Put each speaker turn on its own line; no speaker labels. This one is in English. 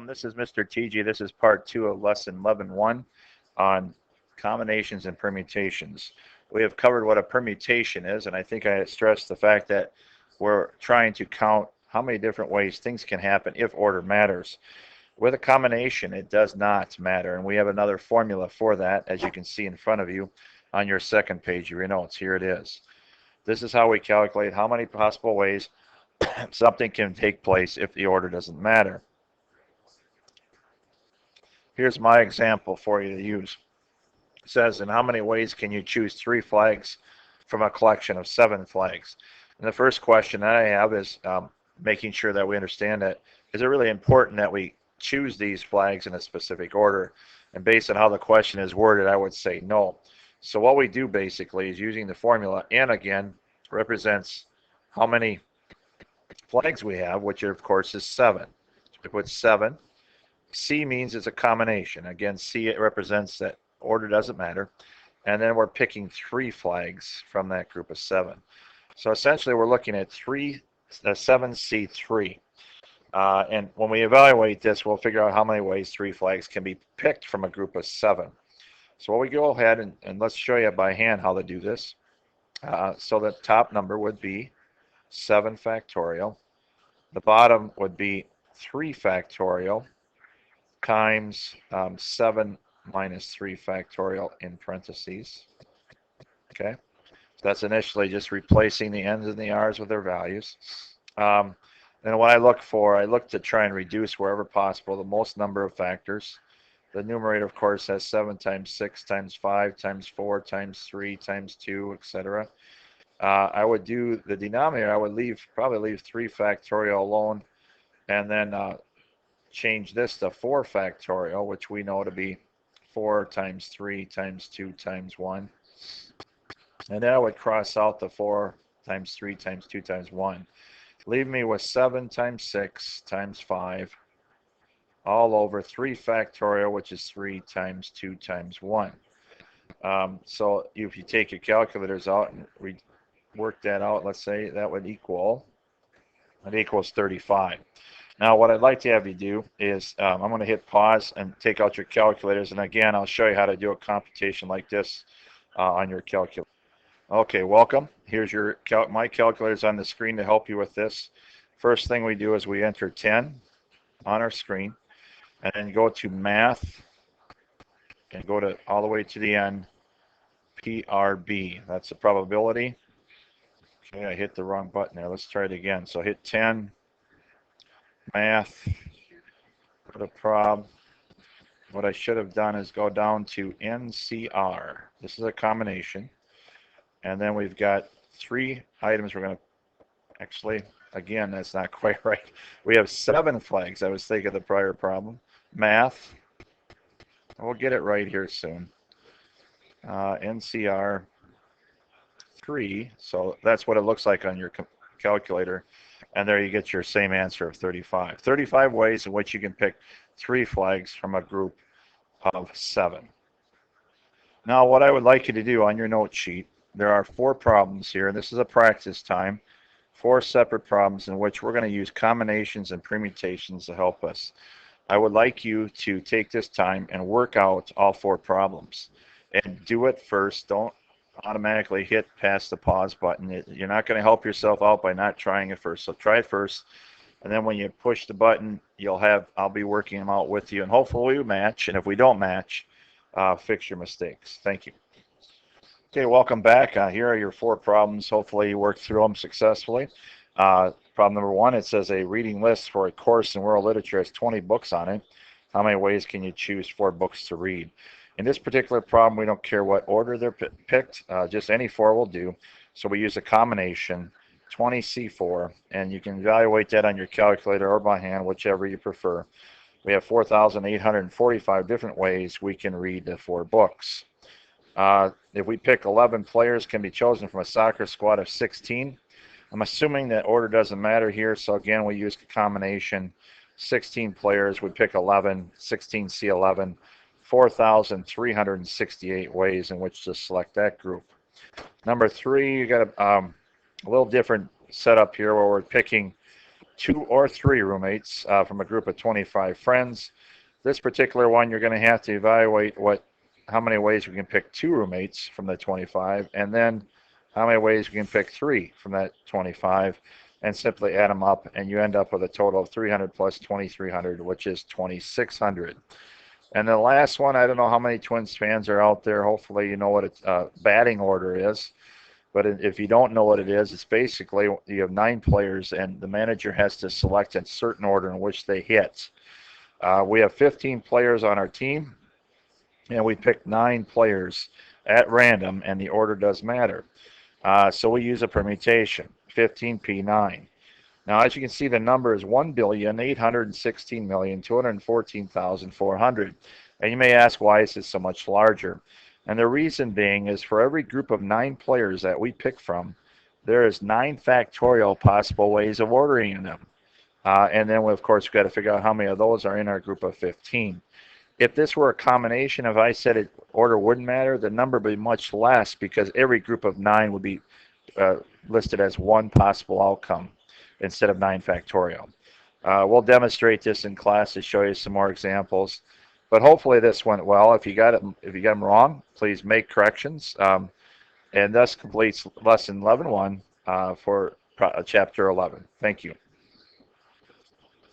This is Mr. TG. This is part 2 of lesson 11.1 on combinations and permutations. We have covered what a permutation is, and I think I stressed the fact that we're trying to count how many different ways things can happen if order matters. With a combination, it does not matter, and we have another formula for that, as you can see in front of you on your second page of your notes. Here it is. This is how we calculate how many possible ways something can take place if the order doesn't matter. Here's my example for you to use. It says, in how many ways can you choose 3 flags from a collection of 7 flags? And the first question that I have is making sure that we understand that, is it really important that we choose these flags in a specific order? And based on how the question is worded, I would say no. So what we do basically is using the formula, N again represents how many flags we have, which of course is 7. So we put 7. C means it's a combination. Again, C, it represents that order doesn't matter. And then we're picking 3 flags from that group of 7. So essentially we're looking at 7C3. And when we evaluate this, we'll figure out how many ways 3 flags can be picked from a group of 7. So what we go ahead and let's show you by hand how to do this. So the top number would be 7 factorial. The bottom would be 3 factorial times 7 minus 3 factorial in parentheses. Okay, so that's initially just replacing the n's and the r's with their values. And what I look to try and reduce wherever possible the most number of factors. The numerator, of course, has 7 times 6 times 5 times 4 times 3 times 2, etc. I would do the denominator. I would probably leave 3 factorial alone, and then change this to 4 factorial, which we know to be 4 times 3 times 2 times 1. And then I would cross out the 4 times 3 times 2 times 1. Leave me with 7 times 6 times 5 all over 3 factorial, which is 3 times 2 times 1. So if you take your calculators out and work that out, let's say that would equals 35. Now what I'd like to have you do is I'm going to hit pause and take out your calculators, and again I'll show you how to do a computation like this on your calculator. Okay, welcome. Here's my calculators on the screen to help you with this. First thing we do is we enter 10 on our screen, and then go to math and go to all the way to the end, PRB. That's the probability. Okay, I hit the wrong button there. Let's try it again. So hit 10, math, go to prob. What I should have done is go down to NCR. This is a combination. And then we've got 3 items we're going to, actually, again, that's not quite right. We have 7 flags. I was thinking of the prior problem. Math. We'll get it right here soon. NCR 3. So that's what it looks like on your calculator. And there you get your same answer of 35. 35 ways in which you can pick 3 flags from a group of 7. Now what I would like you to do on your note sheet, there are 4 problems here. This is a practice time. 4 separate problems in which we're going to use combinations and permutations to help us. I would like you to take this time and work out all 4 problems. And do it first. Don't automatically hit past the pause button. You're not going to help yourself out by not trying it first. So try it first. And then when you push the button, I'll be working them out with you. And hopefully we match. And if we don't match, fix your mistakes. Thank you. Okay, welcome back. Here are your 4 problems. Hopefully you worked through them successfully. Problem number 1, it says a reading list for a course in world literature has 20 books on it. How many ways can you choose 4 books to read? In this particular problem, we don't care what order they're picked. Just any 4 will do. So we use a combination, 20C4, and you can evaluate that on your calculator or by hand, whichever you prefer. We have 4,845 different ways we can read the 4 books. If we pick 11 players can be chosen from a soccer squad of 16. I'm assuming that order doesn't matter here, so again we use a combination, 16 players, we pick 11, 16C11, 4,368 ways in which to select that group. Number 3, you got a little different setup here where we're picking 2 or 3 roommates from a group of 25 friends. This particular one, you're going to have to evaluate how many ways we can pick 2 roommates from the 25, and then how many ways we can pick 3 from that 25, and simply add them up, and you end up with a total of 300 plus 2,300, which is 2,600. And the last one, I don't know how many Twins fans are out there. Hopefully you know what a batting order is. But if you don't know what it is, it's basically you have 9 players, and the manager has to select in certain order in which they hit. We have 15 players on our team, and we pick 9 players at random, and the order does matter. So we use a permutation, 15P9. Now, as you can see, the number is 1,816,214,400. And you may ask, why is this so much larger? And the reason being is for every group of 9 players that we pick from, there is 9 factorial possible ways of ordering them. And then, of course, we've got to figure out how many of those are in our group of 15. If this were a combination, if I said order wouldn't matter, the number would be much less because every group of 9 would be listed as one possible outcome instead of 9 factorial. We'll demonstrate this in class to show you some more examples. But hopefully this went well. If you got them wrong, please make corrections. And thus completes lesson 11.1 for chapter 11. Thank you.